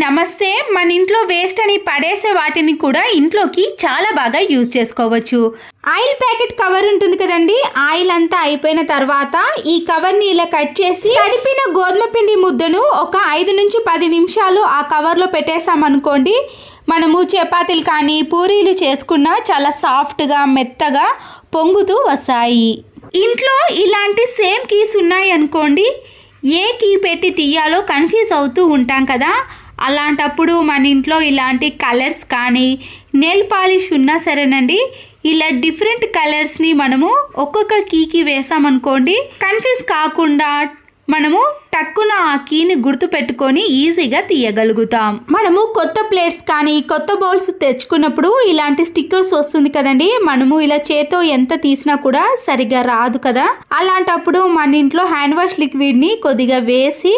నమస్తే. మన ఇంట్లో వేస్ట్ అని పడేసే వాటిని కూడా ఇంట్లోకి చాలా బాగా యూజ్ చేసుకోవచ్చు. ఆయిల్ ప్యాకెట్ కవర్ ఉంటుంది కదండి, ఆయిల్ అంతా అయిపోయిన తర్వాత ఈ కవర్ని ఇలా కట్ చేసి తడిపిన గోధుమ పిండి ముద్దను ఒక 5 నుంచి 10 నిమిషాలు ఆ కవర్లో పెట్టేసామనుకోండి, మనము చపాతీలు కానీ పూరీలు చేసుకున్నా చాలా సాఫ్ట్గా మెత్తగా పొంగుతూ వస్తాయి. ఇంట్లో ఇలాంటి సేమ్ కీస్ ఉన్నాయి అనుకోండి, ఏ కీ పెట్టి తీయాలో కన్ఫ్యూజ్ అవుతూ ఉంటాం కదా. అలాంటప్పుడు మన ఇంట్లో ఇలాంటి కలర్స్ కానీ నెయిల్ పాలిష్ ఉన్నా సరేనండి, ఇలా డిఫరెంట్ కలర్స్ని మనము ఒక్కొక్క కీకి వేసామనుకోండి, కన్ఫ్యూజ్ కాకుండా మనము టక్కున ఆ కీని గుర్తు పెట్టుకొని ఈజీగా తీయగలుగుతాం. మనము కొత్త ప్లేట్స్ కానీ కొత్త బౌల్స్ తెచ్చుకున్నప్పుడు ఇలాంటి స్టిక్కర్స్ వస్తుంది కదండి, మనము ఇలా చేతో ఎంత తీసినా కూడా సరిగా రాదు కదా. అలాంటప్పుడు మన ఇంట్లో హ్యాండ్ వాష్ లిక్విడ్ని కొద్దిగా వేసి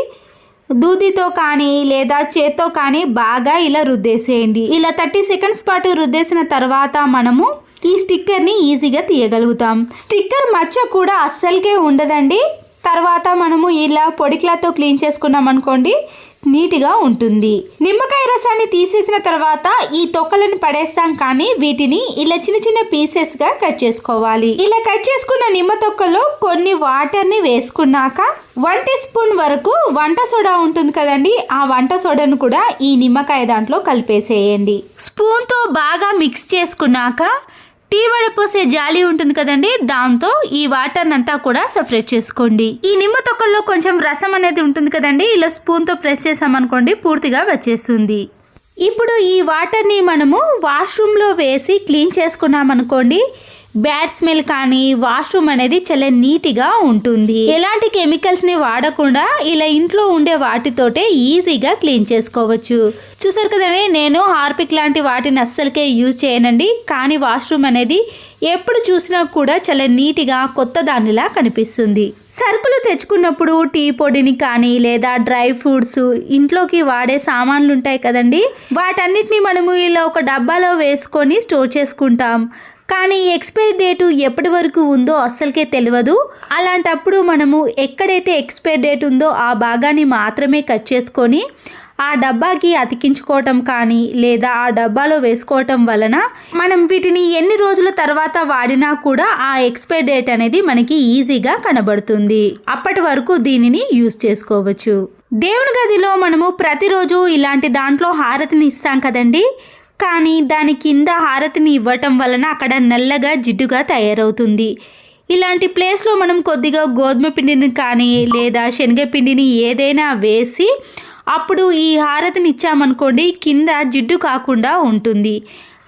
దూదితో కానీ లేదా చేత్తో కానీ బాగా ఇలా రుద్దేసేయండి. ఇలా 30 సెకండ్స్ పాటు రుద్దేసిన తర్వాత మనము ఈ స్టిక్కర్ని ఈజీగా తీయగలుగుతాం. స్టిక్కర్ మచ్చ కూడా అస్సలకే ఉండదండి. తర్వాత మనము ఇలా పొడి క్లాత్తో క్లీన్ చేసుకున్నాం అనుకోండి, నీట్గా ఉంటుంది. నిమ్మకాయ రసాన్ని తీసేసిన తర్వాత ఈ తొక్కలను పడేస్తాం, కానీ వీటిని ఇలా చిన్న చిన్న పీసెస్గా కట్ చేసుకోవాలి. ఇలా కట్ చేసుకున్న నిమ్మ తొక్కల్లో కొన్ని వాటర్ని వేసుకున్నాక 1 టీ స్పూన్ వరకు వంట సోడా ఉంటుంది కదండి, ఆ వంట సోడాను కూడా ఈ నిమ్మకాయ దాంట్లో కలిపేసేయండి. స్పూన్తో బాగా మిక్స్ చేసుకున్నాక టీ వడపోసే జాలి ఉంటుంది కదండి, దాంతో ఈ వాటర్ అంతా కూడా సపరేట్ చేసుకోండి. ఈ నిమ్మ తొక్కల్లో కొంచెం రసం అనేది ఉంటుంది కదండి, ఇలా స్పూన్తో ప్రెస్ చేసామనుకోండి పూర్తిగా వచ్చేస్తుంది. ఇప్పుడు ఈ వాటర్ని మనము వాష్రూమ్లో వేసి క్లీన్ చేసుకున్నామనుకోండి, బ్యాడ్ స్మెల్ కానీ వాష్రూమ్ అనేది చాలా నీట్గా ఉంటుంది. ఎలాంటి కెమికల్స్ని వాడకుండా ఇలా ఇంట్లో ఉండే వాటితోటే ఈజీగా క్లీన్ చేసుకోవచ్చు. చూసారు కదండి, నేను హార్పిక్ లాంటి వాటిని అస్సలకే యూజ్ చేయనండి, కానీ వాష్రూమ్ అనేది ఎప్పుడు చూసినా కూడా చాలా నీట్గా కొత్త దానిలా కనిపిస్తుంది. సరుకులు తెచ్చుకున్నప్పుడు టీ పొడిని కానీ లేదా డ్రై ఫ్రూట్స్, ఇంట్లోకి వాడే సామాన్లు ఉంటాయి కదండి, వాటన్నిటిని మనము ఇలా ఒక డబ్బాలో వేసుకొని స్టోర్ చేసుకుంటాం. కానీ ఎక్స్పైరీ డేటు ఎప్పటి వరకు ఉందో అస్సలకే తెలియదు. అలాంటప్పుడు మనము ఎక్కడైతే ఎక్స్పైరీ డేట్ ఉందో ఆ భాగాన్ని మాత్రమే కట్ చేసుకొని ఆ డబ్బాకి అతికించుకోవటం కానీ లేదా ఆ డబ్బాలో వేసుకోవటం వలన మనం వీటిని ఎన్ని రోజుల తర్వాత వాడినా కూడా ఆ ఎక్స్పైరీ డేట్ అనేది మనకి ఈజీగా కనబడుతుంది. అప్పటి వరకు దీనిని యూజ్ చేసుకోవచ్చు. దేవుని గదిలో మనము ప్రతిరోజు ఇలాంటి దాంట్లో హారతిని ఇస్తాం కదండి, కానీ దాని కింద హారతిని ఇవ్వటం వలన అక్కడ నల్లగా జిడ్డుగా తయారవుతుంది. ఇలాంటి ప్లేస్లో మనం కొద్దిగా గోధుమ పిండిని కానీ లేదా శనగపిండిని ఏదైనా వేసి అప్పుడు ఈ హారతిని ఇచ్చామనుకోండి, కింద జిడ్డు కాకుండా ఉంటుంది.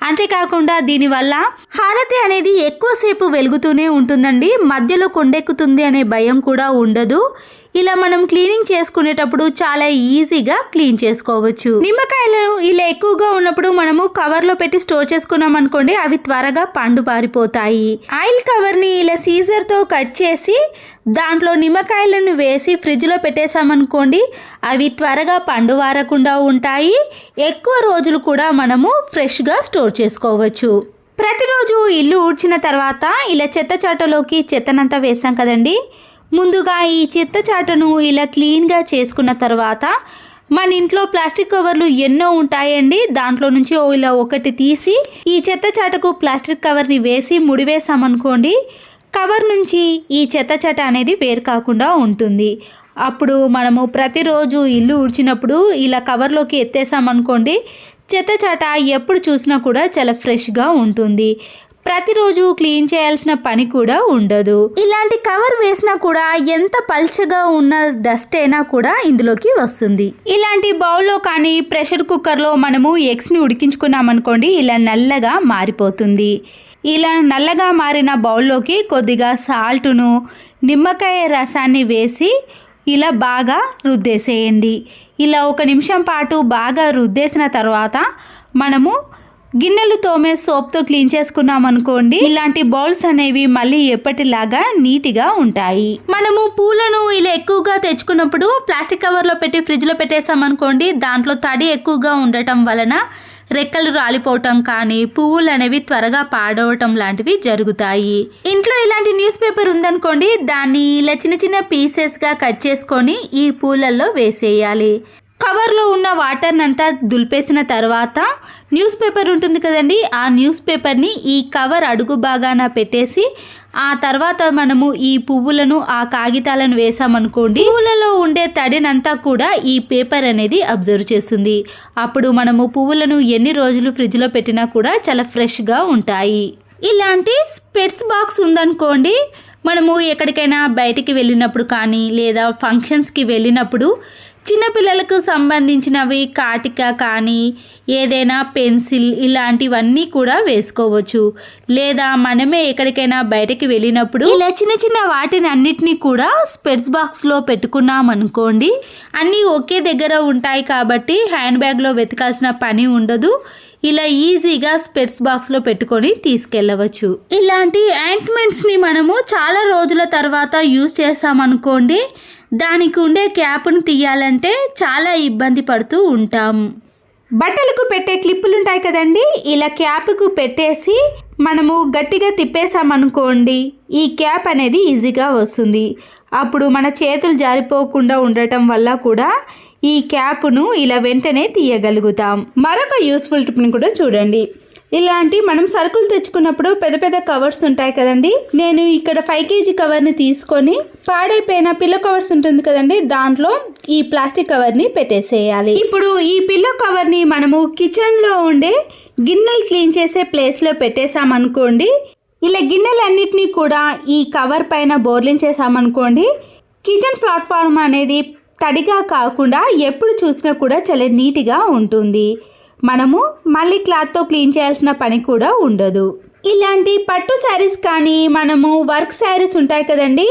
అంతేకాకుండా దీనివల్ల హారతి అనేది ఎక్కువసేపు వెలుగుతూనే ఉంటుందండి, మధ్యలో కొండెక్కుతుంది అనే భయం కూడా ఉండదు. ఇలా మనం క్లీనింగ్ చేసుకునేటప్పుడు చాలా ఈజీగా క్లీన్ చేసుకోవచ్చు. నిమ్మకాయలు ఇలా ఎక్కువగా ఉన్నప్పుడు మనము కవర్లో పెట్టి స్టోర్ చేసుకున్నాం అనుకోండి, అవి త్వరగా పండు పారిపోతాయి. ఆయిల్ కవర్ని ఇలా సీజర్తో కట్ చేసి దాంట్లో నిమ్మకాయలను వేసి ఫ్రిడ్జ్లో పెట్టేసామనుకోండి, అవి త్వరగా పండు వారకుండా ఉంటాయి. ఎక్కువ రోజులు కూడా మనము ఫ్రెష్గా స్టోర్ చేసుకోవచ్చు. ప్రతిరోజు ఇల్లు ఊడ్చిన తర్వాత ఇలా చెత్త చాటలోకి చెత్తనంతా వేసాం కదండి, ముందుగా ఈ చెత్త చాటను ఇలా క్లీన్గా చేసుకున్న తర్వాత మన ఇంట్లో ప్లాస్టిక్ కవర్లు ఎన్నో ఉంటాయండి, దాంట్లో నుంచి ఇలా ఒకటి తీసి ఈ చెత్త చాటకు ప్లాస్టిక్ కవర్ని వేసి ముడివేసామనుకోండి, కవర్ నుంచి ఈ చెత్త చాట అనేది వేరు కాకుండా ఉంటుంది. అప్పుడు మనము ప్రతిరోజు ఇల్లు ఊడ్చినప్పుడు ఇలా కవర్లోకి ఎత్తేసామనుకోండి, చెత్త చాట ఎప్పుడు చూసినా కూడా చాలా ఫ్రెష్గా ఉంటుంది. ప్రతిరోజు క్లీన్ చేయాల్సిన పని కూడా ఉండదు. ఇలాంటి కవర్ వేసినా కూడా ఎంత పల్చగా ఉన్న డస్ట్ అయినా కూడా ఇందులోకి వస్తుంది. ఇలాంటి బౌల్లో కానీ ప్రెషర్ కుక్కర్లో మనము ఎగ్స్ని ఉడికించుకున్నామనుకోండి, ఇలా నల్లగా మారిపోతుంది. ఇలా నల్లగా మారిన బౌల్లోకి కొద్దిగా సాల్టును నిమ్మకాయ రసాన్ని వేసి ఇలా బాగా రుద్దేసేయండి. ఇలా 1 నిమిషం పాటు బాగా రుద్దేసిన తర్వాత మనము గిన్నెలు తోమే సోప్తో క్లీన్ చేసుకున్నాం అనుకోండి, ఇలాంటి బౌల్స్ అనేవి మళ్ళీ ఎప్పటిలాగా నీట్గా ఉంటాయి. మనము పూలను ఇలా ఎక్కువగా తెచ్చుకున్నప్పుడు ప్లాస్టిక్ కవర్లో పెట్టి ఫ్రిడ్జ్లో పెట్టేసామనుకోండి, దాంట్లో తడి ఎక్కువగా ఉండటం వలన రెక్కలు రాలిపోవటం కానీ పువ్వులు అనేవి త్వరగా పాడవటం లాంటివి జరుగుతాయి. ఇంట్లో ఇలాంటి న్యూస్ పేపర్ ఉందనుకోండి, దాన్ని ఇలా చిన్న చిన్న పీసెస్గా కట్ చేసుకొని ఈ పూలల్లో వేసేయాలి. కవర్లో ఉన్న వాటర్ని అంతా దులిపేసిన తర్వాత న్యూస్ పేపర్ ఉంటుంది కదండి, ఆ న్యూస్ పేపర్ని ఈ కవర్ అడుగు భాగాన పెట్టేసి ఆ తర్వాత మనము ఈ పువ్వులను ఆ కాగితాలను వేసామనుకోండి, పువ్వులలో ఉండే తడినంతా కూడా ఈ పేపర్ అనేది అబ్జర్వ్ చేస్తుంది. అప్పుడు మనము పువ్వులను ఎన్ని రోజులు ఫ్రిడ్జ్లో పెట్టినా కూడా చాలా ఫ్రెష్గా ఉంటాయి. ఇలాంటి స్పెట్స్ బాక్స్ ఉందనుకోండి, మనము ఎక్కడికైనా బయటికి వెళ్ళినప్పుడు కానీ లేదా ఫంక్షన్స్కి వెళ్ళినప్పుడు చిన్నపిల్లలకు సంబంధించినవి కాటిక కానీ ఏదైనా పెన్సిల్ ఇలాంటివన్నీ కూడా వేసుకోవచ్చు. లేదా మనమే ఎక్కడికైనా బయటకి వెళ్ళినప్పుడు ఇలా చిన్న చిన్న వాటిని అన్నిటినీ కూడా స్పెట్స్ బాక్స్లో పెట్టుకున్నాం అనుకోండి, అన్నీ ఒకే దగ్గర ఉంటాయి కాబట్టి హ్యాండ్ బ్యాగ్లో వెతకాల్సిన పని ఉండదు. ఇలా ఈజీగా స్పెట్స్ బాక్స్లో పెట్టుకొని తీసుకెళ్ళవచ్చు. ఇలాంటి ఆయింట్మెంట్స్ని మనము చాలా రోజుల తర్వాత యూజ్ చేసామనుకోండి, దానికి ఉండే క్యాప్ను తీయాలంటే చాలా ఇబ్బంది పడుతూ ఉంటాం. బట్టలకు పెట్టే క్లిప్పులు ఉంటాయి కదండి, ఇలా క్యాప్కు పెట్టేసి మనము గట్టిగా తిప్పేసామనుకోండి, ఈ క్యాప్ అనేది ఈజీగా వస్తుంది. అప్పుడు మన చేతులు జారిపోకుండా ఉండటం వల్ల కూడా ఈ క్యాప్ను ఇలా వెంటనే తీయగలుగుతాం. మరొక యూస్ఫుల్ టిప్ని కూడా చూడండి. ఇలాంటి మనం సరుకులు తెచ్చుకున్నప్పుడు పెద్ద పెద్ద కవర్స్ ఉంటాయి కదండి, నేను ఇక్కడ 5 kg కవర్ని తీసుకొని పాడైపోయిన పిల్లో కవర్స్ ఉంటుంది కదండి, దాంట్లో ఈ ప్లాస్టిక్ కవర్ని పెట్టేసేయాలి. ఇప్పుడు ఈ పిల్లో కవర్ని మనము కిచెన్లో ఉండే గిన్నెలు క్లీన్ చేసే ప్లేస్లో పెట్టేసామనుకోండి, ఇలా గిన్నెలన్నిటినీ కూడా ఈ కవర్ పైన బోర్లించేసామనుకోండి, కిచెన్ ప్లాట్ఫామ్ అనేది తడిగా కాకుండా ఎప్పుడు చూసినా కూడా చాలా నీట్గా ఉంటుంది. మనము మళ్ళీ క్లాత్తో క్లీన్ చేయాల్సిన పని కూడా ఉండదు. ఇలాంటి పట్టు శారీస్ కానీ మనము వర్క్ శారీస్ ఉంటాయి కదండి,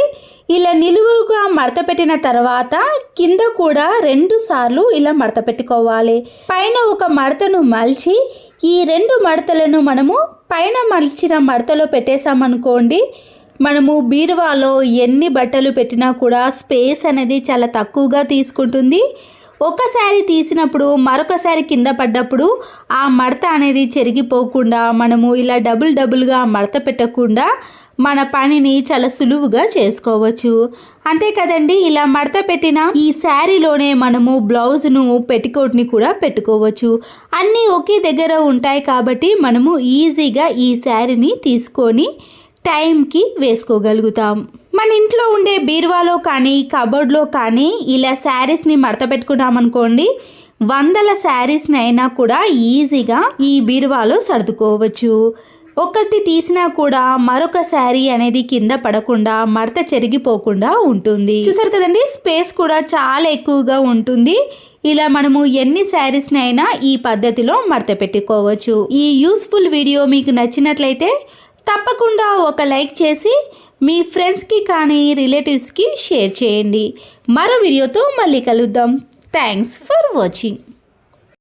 ఇలా నిలువుగా మడత పెట్టిన తర్వాత కింద కూడా 2 సార్లు ఇలా మడత పెట్టుకోవాలి. పైన ఒక మడతను మలిచి ఈ 2 మడతలను మనము పైన మలిచిన మడతలో పెట్టేసామనుకోండి, మనము బీరువాలో ఎన్ని బట్టలు పెట్టినా కూడా స్పేస్ అనేది చాలా తక్కువగా తీసుకుంటుంది. ఒకసారి తీసినప్పుడు మరొకసారి కింద పడ్డప్పుడు ఆ మడత అనేది చెరిగిపోకుండా మనము ఇలా డబుల్గా మడత పెట్టకుండా మన పనిని చాలా సులువుగా చేసుకోవచ్చు. అంతే కదండి, ఇలా మడత పెట్టిన ఈ శారీలోనే మనము బ్లౌజ్ను పెట్టికోట్ని కూడా పెట్టుకోవచ్చు. అన్నీ ఒకే దగ్గర ఉంటాయి కాబట్టి మనము ఈజీగా ఈ శారీని తీసుకొని టైంకి వేసుకోగలుగుతాం. మన ఇంట్లో ఉండే బీరువాలో కానీ కబోర్డ్లో కానీ ఇలా శారీస్ని మడత పెట్టుకున్నామనుకోండి, 100 శారీస్ని అయినా కూడా ఈజీగా ఈ బీరువాలో సర్దుకోవచ్చు. ఒకటి తీసినా కూడా మరొక శారీ అనేది కింద పడకుండా మడత చెరిగిపోకుండా ఉంటుంది. చూసారు కదండి, స్పేస్ కూడా చాలా ఎక్కువగా ఉంటుంది. ఇలా మనము ఎన్ని శారీస్ని అయినా ఈ పద్ధతిలో మడత పెట్టుకోవచ్చు. ఈ యూస్ఫుల్ వీడియో మీకు నచ్చినట్లయితే తప్పకుండా ఒక లైక్ చేసి మీ ఫ్రెండ్స్కి కానీ రిలేటివ్స్కి షేర్ చేయండి. మరో వీడియోతో మళ్ళీ కలుద్దాం. Thanks for watching.